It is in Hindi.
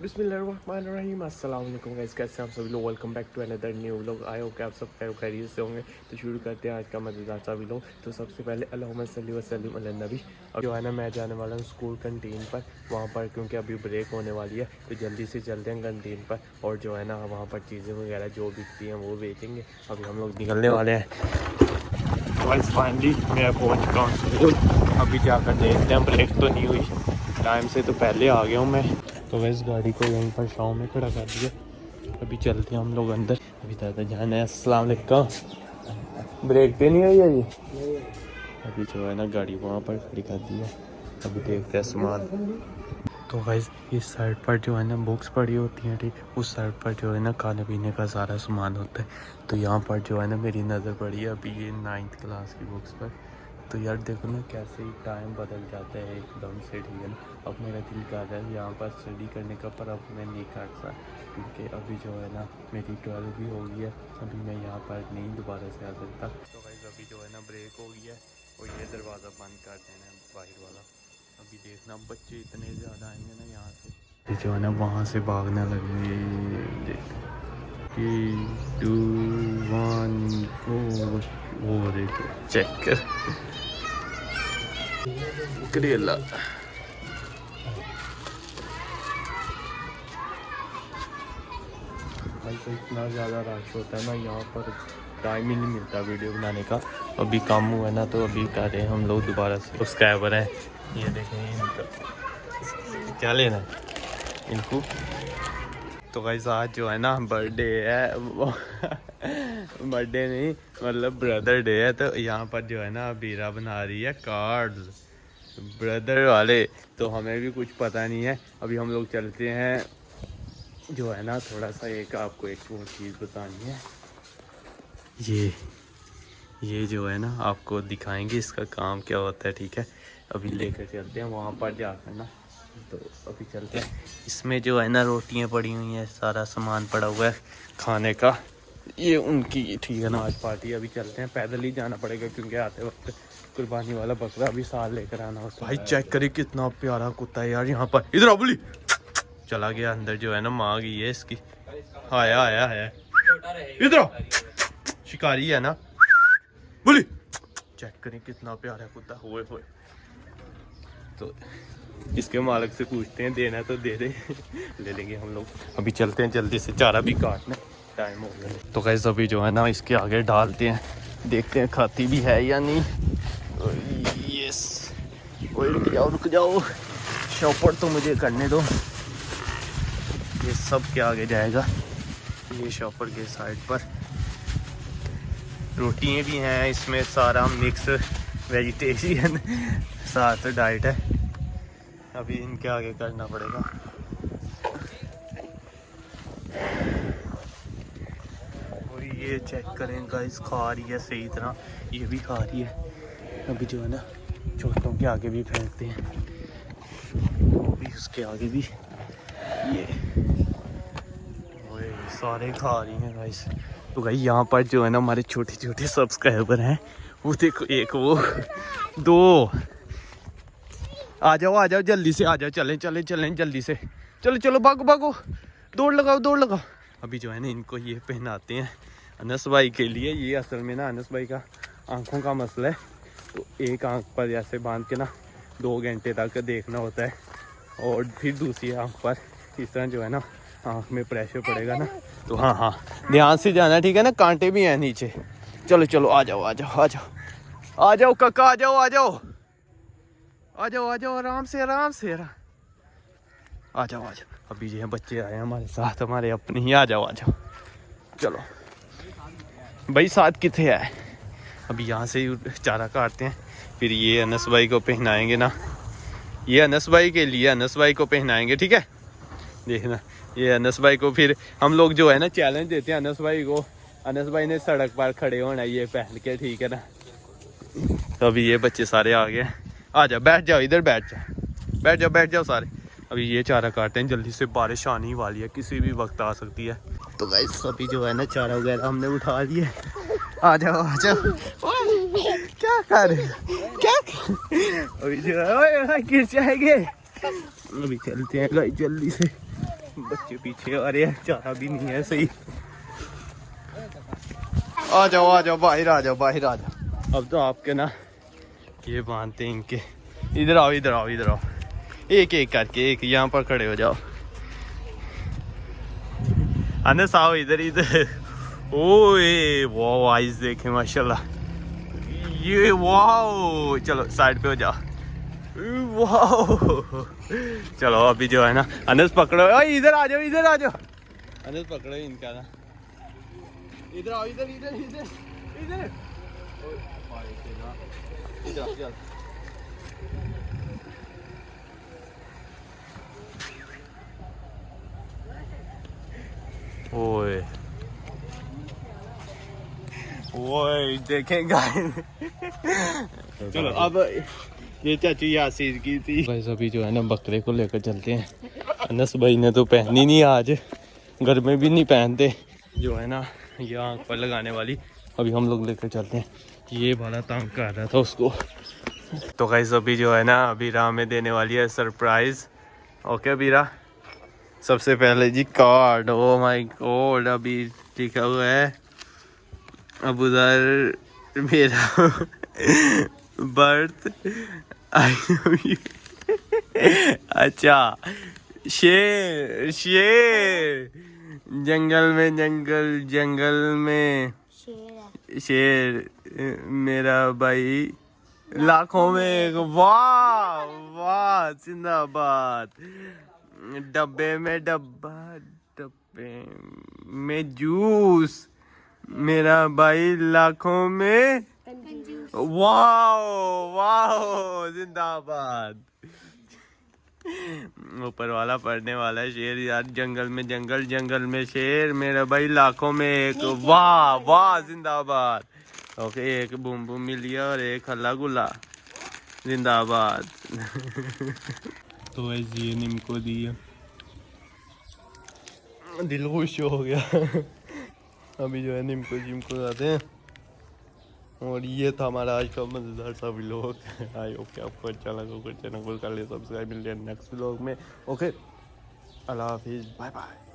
बिस्मिल्लाहिर्रहमानिर्रहीम अस्सलाम वालेकुम गाइस, कैसे आप सभी लोग। Welcome back to another new vlog. I hope कि आप सब खैरियत से होंगे। तो शुरू करते हैं आज का मज़ेदार सा व्लॉग। तो सबसे पहले अल्लाहुम्मा सल्ली व सल्लिम अला नबी। और जो है ना, मैं जाने वाला हूँ स्कूल कैंटीन पर, वहाँ पर, क्योंकि अभी ब्रेक होने वाली है। तो जल्दी से चलते हैं कैंटीन पर और जो है ना वहाँ पर चीज़ें वगैरह जो बिकती हैं वो बेचेंगे। अभी हम लोग निकलने वाले हैं। फाइनली मैं पहुँच चुका हूँ स्कूल। अभी जाकर देखते हैं, ब्रेक तो नहीं हुई, टाइम से तो पहले आ गया हूँ मैं। तो वैसे गाड़ी को यहीं पर शाम में खड़ा कर दिया। अभी चलते हैं हम लोग अंदर। अभी दादा जाना है। अस्सलाम वालेकुम। ब्रेक पे नहीं हुई है जी। अभी जो है ना गाड़ी वहाँ पर खड़ी कर दी है। अभी देखते हैं सामान। तो गाइस इस साइड पर जो है ना बुक्स पड़ी होती हैं, ठीक, उस साइड पर जो है ना खाने पीने का सारा सामान होता है। तो यहाँ पर जो है ना मेरी नज़र पड़ी है अभी ये 9th क्लास की बुक्स पर। तो यार देखो ना कैसे ही टाइम बदल जाता है एकदम से, ठीक है ना। अब मेरा दिल कर रहा है यहाँ पर स्टडी करने का, पर अब मैं नहीं कर सकता क्योंकि अभी जो है ना मेरी 12 भी हो गई है। अभी मैं यहाँ पर नहीं दोबारा से आ सकता। तो गाइस अभी जो है ना ब्रेक हो गई है और ये दरवाज़ा बंद कर देना है बाहर वाला। अभी देखना बच्चे इतने ज़्यादा आएंगे ना यहाँ से, जो है ना वहाँ से भागने लगेंगे। 3, 2, 1 वो देखो चेक कर करेला। भाई तो इतना ज़्यादा रश होता है ना यहाँ पर, टाइम ही नहीं मिलता वीडियो बनाने का। अभी काम हुआ है ना तो अभी कर रहे हैं हम लोग दोबारा से। सब्सक्राइबर हैं ये देखें, इनका क्या लेना है इनको। तो गाइस आज जो है ना बर्थडे है बर्थडे नहीं मतलब ब्रदर डे है। तो यहाँ पर जो है ना बीरा बना रही है कार्ड्स ब्रदर वाले। तो हमें भी कुछ पता नहीं है। अभी हम लोग चलते हैं, जो है ना थोड़ा सा एक आपको एक वो चीज़ बतानी है। ये जो है ना आपको दिखाएंगे इसका काम क्या होता है, ठीक है। अभी लेकर चलते हैं वहाँ पर जाकर ना। तो अभी चलते हैं। इसमें जो है ना रोटियाँ पड़ी हुई हैं, सारा सामान पड़ा हुआ है खाने का। ये उनकी, ठीक है ना, आज पार्टी। अभी चलते हैं, पैदल ही जाना पड़ेगा क्योंकि आते वक्त कुर्बानी वाला बकरा अभी साल लेकर आना होता है। भाई चेक करिए कितना प्यारा कुत्ता है यार यहाँ पर। इधर आ बोली, चला गया अंदर। जो है ना माँ गई है इसकी। आया आया है इधर, शिकारी है ना। बोली चेक करें कितना प्यारा कुत्ता हुए। तो इसके मालिक से पूछते हैं, देना तो दे दे ले लेंगे हम लोग। अभी चलते हैं जल्दी से, चारा भी काटना, टाइम हो गया। तो कैसे अभी जो है ना इसके आगे डालते हैं, देखते हैं खाती भी है या नहीं। यस, रुक जाओ शॉपर तो मुझे करने दो। ये सब के आगे जाएगा, ये शॉपर के साइड पर। रोटियाँ भी हैं इसमें, सारा मिक्स वेजिटेरियन साथ डाइट है। अभी इनके आगे करना पड़ेगा। और ये चेक करें गाइस, खा रही है सही तरह, ये भी खा रही है। अभी जो है ना छोटों के आगे भी फेंकते हैं, वो भी उसके आगे भी। ये सारे खा रही हैं गाइस। तो भाई यहाँ पर जो है ना हमारे छोटे छोटे सब्सक्राइबर हैं, वो देखो, एक वो दो। आ जाओ जल्दी से आ जाओ, चलें जल्दी से, चलो भागो दौड़ लगाओ। अभी जो है ना इनको ये पहनाते हैं अनस भाई के लिए। ये असल में ना अनस भाई का आंखों का मसला है। तो एक आंख पर ऐसे बांध के ना 2 घंटे तक देखना होता है और फिर दूसरी आंख पर इस तरह जो है ना आंख में प्रेशर पड़ेगा ना। तो हाँ ध्यान से जाना, ठीक है ना, कांटे भी हैं नीचे। चलो आ जाओ काका, आ जाओ आराम से आ जाओ। अभी जो है बच्चे आए हैं हमारे साथ, हमारे अपने ही। आ जाओ चलो भाई, साथ किथे है। अभी यहाँ से चारा काटते हैं, फिर ये अनस भाई को पहनाएंगे ना। ये अनस भाई के लिए, अनस भाई को पहनाएंगे, ठीक है। देखना ये अनस भाई को फिर हम लोग जो है ना चैलेंज देते हैं अनस भाई को। अनस भाई ने सड़क पर खड़े होना ये पहन के, ठीक है ना। तो अभी ये बच्चे सारे आ गए। आ जाओ, बैठ जाओ इधर, बैठ जाओ सारे। अभी ये चारा काटते हैं जल्दी से, बारिश आने वाली है, किसी भी वक्त आ सकती है। तो गाइस अभी जो है ना चारा वगैरह हमने उठा लिए। आ जाओ क्या कर रहे अभी जो है गिर जाएंगे। अभी चलते हैं गाइस जल्दी से, बच्चे पीछे, अरे चारा भी नहीं है सही। आ जाओ बाहर आ जाओ बाहर आ जाओ। अब तो आपके ना ये बांधते हैं इनके। इधर आओ इधर आओ इधर आओ, एक एक करके, एक यहाँ पर खड़े हो जाओ। अनस आओ इधर इधर। ओए वाह आइस देखे माशाल्लाह, ये वाह। चलो साइड पे हो जाओ। वाह चलो अभी जो है ना अनस पकड़ो, इधर आ जाओ इधर आ जाओ। अनस पकड़ो इनका ना, इधर आओ इधर इधर इधर इधर इधर। ओए ओए देखेंगे। चलो अब ये चाचू यासीर की थी। भाई अभी जो है ना बकरे को लेकर चलते हैं। अनस भाई ने तो पहनी नहीं आज, घर में भी नहीं पहनते, जो है ना ये आँख पर लगाने वाली। अभी हम लोग लेकर चलते हैं, ये वाला तंग कर रहा था उसको। तो गाइस अभी जो है ना अबीरा में देने वाली है सरप्राइज। ओके अबीरा, सबसे पहले जी कार्ड। ओ माय गॉड, अभी लिखा हुआ है अब उधर मेरा बर्थ आई लव यू। अच्छा शेर शेर, जंगल में जंगल में शेर मेरा भाई लाखों में एक। वाह वाह जिंदाबाद। डब्बे में जूस मेरा भाई लाखों में। वाह वाह जिंदाबाद। ऊपर वाला पढ़ने वाला है शेर यार, जंगल में शेर मेरा भाई लाखों में एक। वाह वाह जिंदाबाद। ओके एक बूम बूम मिल गया और एक हल्ला गुल्ला जिंदाबाद। तो ऐसे ये निम को दिया, दिल खुश हो गया। अभी जो है निम को जाते हैं। और ये था हमारा आज का मजेदार सा व्लॉग। आई होप कि आपको अच्छा लगा होगा। चैनल को कर ले सब्सक्राइब। मिलते हैं नेक्स्ट व्लॉग में। ओके अल्लाह हाफिज़, बाय बाय।